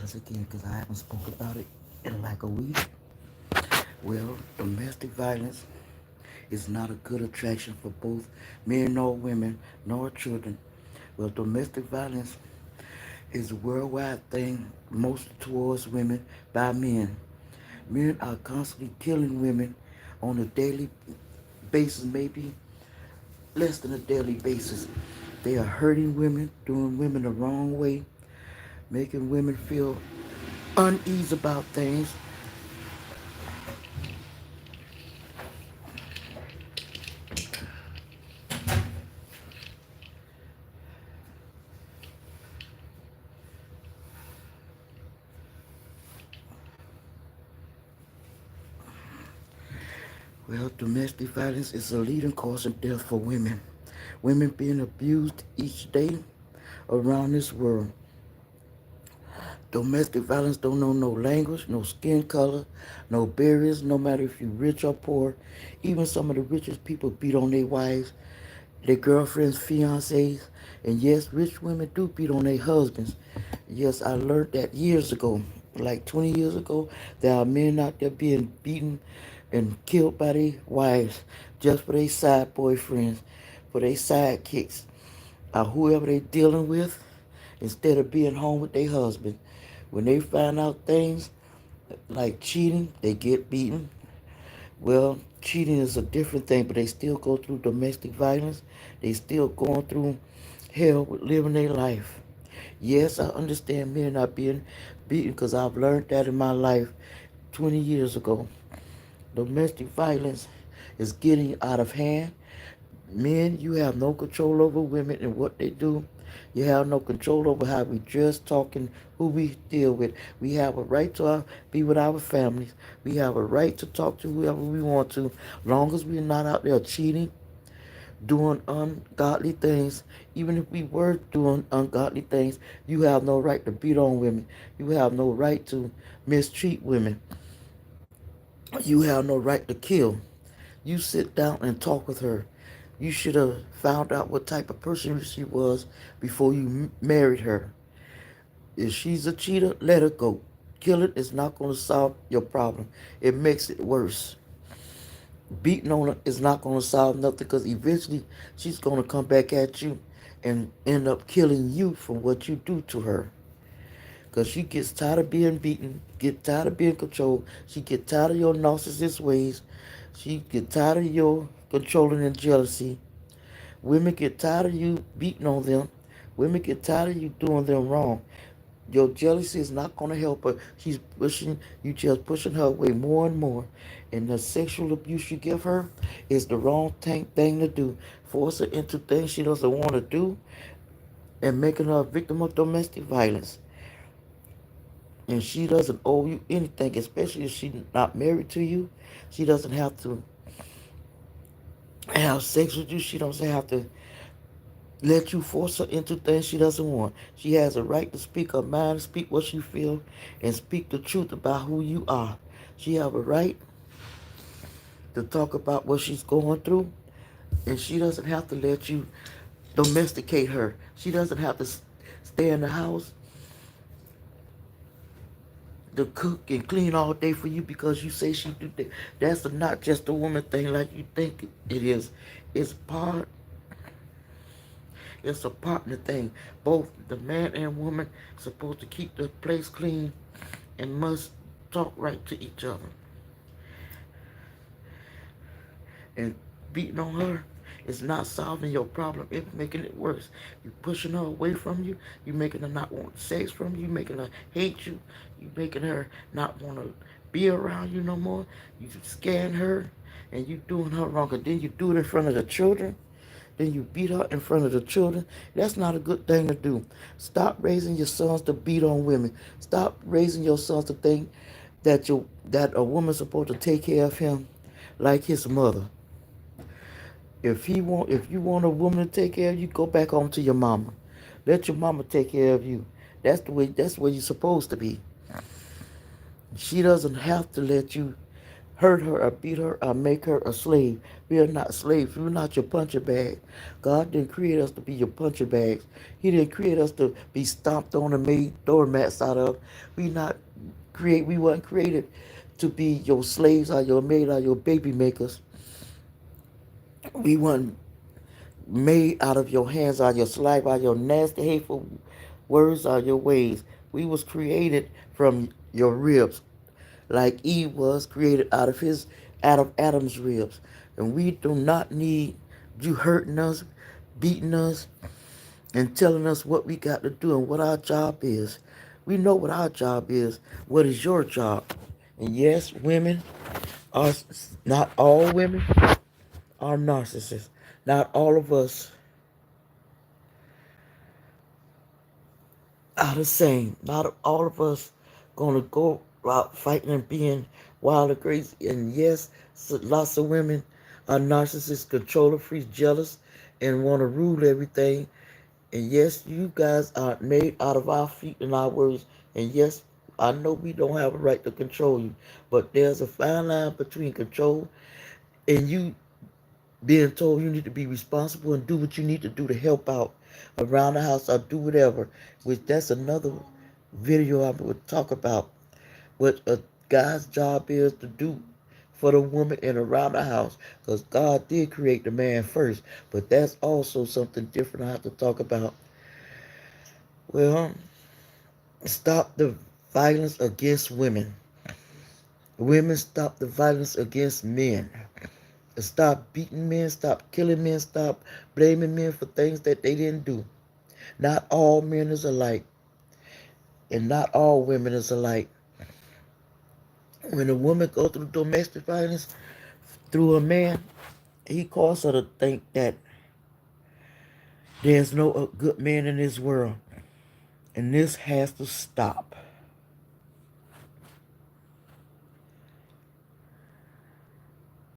violence again because I haven't spoken about it in like a week. Well, domestic violence is not a good attraction for both men nor women nor children. Well, domestic violence is a worldwide thing, mostly towards women by men. Men are constantly killing women on a daily basis, maybe less than a daily basis. They are hurting women, doing women the wrong way, making women feel unease about things. Well, domestic violence is a leading cause of death for women. Women being abused each day around this world. Domestic violence don't know no language, no skin color, no barriers, no matter if you're rich or poor. Even some of the richest people beat on their wives, their girlfriends, fiancés. And yes, rich women do beat on their husbands. Yes, I learned that years ago, like 20 years ago. There are men out there being beaten and killed by their wives just for their side boyfriends, for their sidekicks, or whoever they dealing with, instead of being home with their husband. When they find out things like cheating, they get beaten. Well, cheating is a different thing, but they still go through domestic violence. They still going through hell with living their life. Yes, I understand men not being beaten because I've learned that in my life 20 years ago. Domestic violence is getting out of hand. Men, you have no control over women and what they do. You have no control over how we dress, talk, and who we deal with. We have a right to be with our families. We have a right to talk to whoever we want to, long as we're not out there cheating, doing ungodly things. Even if we were doing ungodly things, you have no right to beat on women. You have no right to mistreat women. You have no right to kill. You sit down and talk with her. You should have found out what type of person she was before you married her. If she's a cheater, let her go. Killing is not going to solve your problem. It makes it worse. Beating on her is not going to solve nothing because eventually she's going to come back at you and end up killing you for what you do to her. Because she gets tired of being beaten, get tired of being controlled. She get tired of your narcissist ways. She get tired of your controlling and jealousy. Women get tired of you beating on them. Women get tired of you doing them wrong. Your jealousy is not going to help her. She's pushing you, just pushing her away more and more. And the sexual abuse you give her is the wrong thing to do. Force her into things she doesn't want to do and making her a victim of domestic violence. And she doesn't owe you anything, especially if she's not married to you. She doesn't have to have sex with you. She doesn't have to let you force her into things she doesn't want. She has a right to speak her mind, speak what she feels, and speak the truth about who you are. She have a right to talk about what she's going through, and she doesn't have to let you domesticate her. She doesn't have to stay in the house to cook and clean all day for you because you say she do that. That's not just a woman thing like you think it is. It's part. It's a partner thing. Both the man and woman supposed to keep the place clean and must talk right to each other. And beating on her is not solving your problem. It's making it worse. You pushing her away from you. You making her not want sex from you. You making her hate you. You making her not want to be around you no more. You scaring her and you doing her wrong. And then you do it in front of the children. Then you beat her in front of the children. That's not a good thing to do. Stop raising your sons to beat on women. Stop raising your sons to think that a woman's supposed to take care of him like his mother. If you want a woman to take care of you, go back home to your mama. Let your mama take care of you. That's where you're supposed to be. She doesn't have to let you hurt her or beat her or make her a slave. We are not slaves. We're not your puncher bag. God didn't create us to be your puncher bags. He didn't create us to be stomped on and made doormats out of. We weren't created to be your slaves or your maid or your baby makers. We weren't made out of your hands or your saliva or your nasty hateful words or your ways. We was created from your ribs, like Eve was created out of Adam's ribs. And we do not need you hurting us, beating us, and telling us what we got to do and what our job is. We know what our job is. What is your job? And yes, women are not all women are narcissists. Not all of us are the same. Not all of us gonna go out fighting and being wild or crazy. And yes, lots of women are narcissists, controller freaks, jealous, and want to rule everything. And yes, you guys are made out of our feet and our words. And yes, I know we don't have a right to control you, but there's a fine line between control and you being told you need to be responsible and do what you need to do to help out around the house or do whatever, which that's another video I would talk about what a guy's job is to do for the woman and around the house, because God did create the man first, but that's also something different I have to talk about. Well, stop the violence against women. Women, stop the violence against men. Stop beating men, stop killing men, stop blaming men for things that they didn't do. Not all men is alike, and not all women is alike. When a woman goes through domestic violence through a man, he caused her to think that there's no good man in this world. And this has to stop.